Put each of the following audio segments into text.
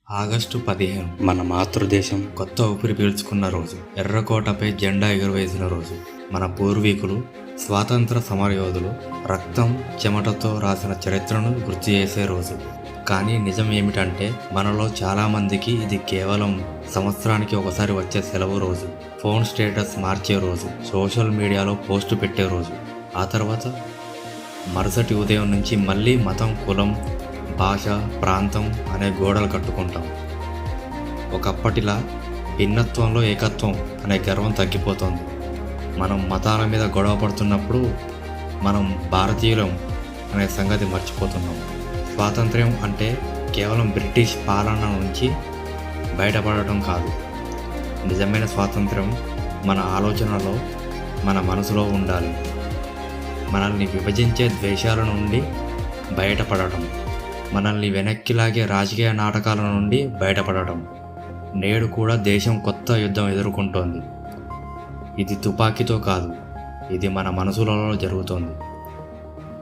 August 15 మన మాతృదేశం కొత్త ఊపిరి పీల్చుకున్న రోజు. ఎర్రకోటపై జెండా ఎగురవేసిన రోజు. మన పూర్వీకులు, స్వాతంత్ర సమరయోధులు రక్తం చెమటతో రాసిన చరిత్రను గుర్తు చేసే రోజు. కానీ నిజం ఏమిటంటే మనలో చాలామందికి ఇది కేవలం సంవత్సరానికి ఒకసారి వచ్చే సెలవు రోజు, ఫోన్ స్టేటస్ మార్చే రోజు, సోషల్ మీడియాలో పోస్టు పెట్టే రోజు. ఆ తర్వాత మరుసటి ఉదయం నుంచి మళ్ళీ మతం, కులం, భాష, ప్రాంతం అనే గోడలు కట్టుకుంటాం. ఒకప్పటిలా భిన్నత్వంలో ఏకత్వం అనే గర్వం తగ్గిపోతుంది. మనం మతాల మీద గొడవ పడుతున్నప్పుడు మనం భారతీయులం అనే సంగతి మర్చిపోతున్నాం. స్వాతంత్ర్యం అంటే కేవలం బ్రిటిష్ పాలన నుంచి బయటపడటం కాదు. నిజమైన స్వాతంత్ర్యం మన ఆలోచనలో, మన మనసులో ఉండాలి. మనల్ని విభజించే ద్వేషాల నుండి బయటపడటం, మనల్ని వెనక్కిలాగే రాజకీయ నాటకాల నుండి బయటపడటం. నేడు కూడా దేశం కొత్త యుద్ధం ఎదుర్కొంటోంది. ఇది తుపాకీతో కాదు, ఇది మన మనసులలో జరుగుతోంది.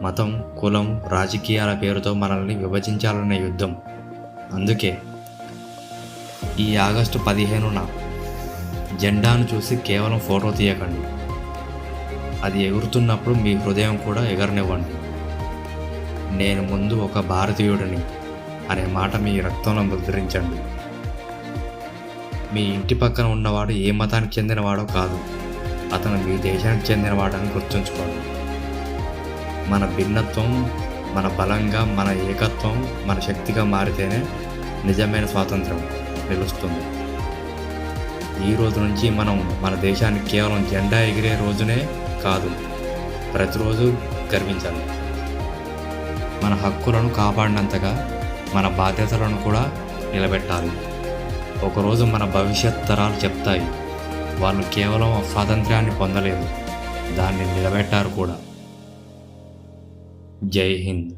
మతం, కులం, రాజకీయాల పేరుతో మనల్ని విభజించాలనే యుద్ధం. అందుకే ఈ ఆగస్టు 15న జెండాను చూసి కేవలం ఫోటో తీయకండి. అది ఎగురుతున్నప్పుడు మీ హృదయం కూడా ఎగరనివ్వండి. నేను ముందు ఒక భారతీయుడిని అనే మాట మీ రక్తంలో ముద్రించండి. మీ ఇంటి పక్కన ఉన్నవాడు ఏ మతానికి చెందినవాడో కాదు, అతను మీ దేశానికి చెందినవాడని గుర్తుంచుకోండి. మన భిన్నత్వం మన బలంగా, మన ఏకత్వం మన శక్తిగా మారితేనే నిజమైన స్వాతంత్రం నిలుస్తుంది. ఈ రోజు నుంచి మనం మన దేశానికి కేవలం జెండా ఎగిరే రోజునే కాదు, ప్రతిరోజు గర్వించాలి. మన హక్కులను కాపాడినంతగా మన బాధ్యతలను కూడా నిలబెట్టాలి. ఒకరోజు మన భవిష్యత్ తరాలు చెప్తాయి, వాళ్ళు కేవలం స్వాతంత్ర్యాన్ని పొందలేదు, దాన్ని నిలబెట్టారు కూడా. జై హింద్.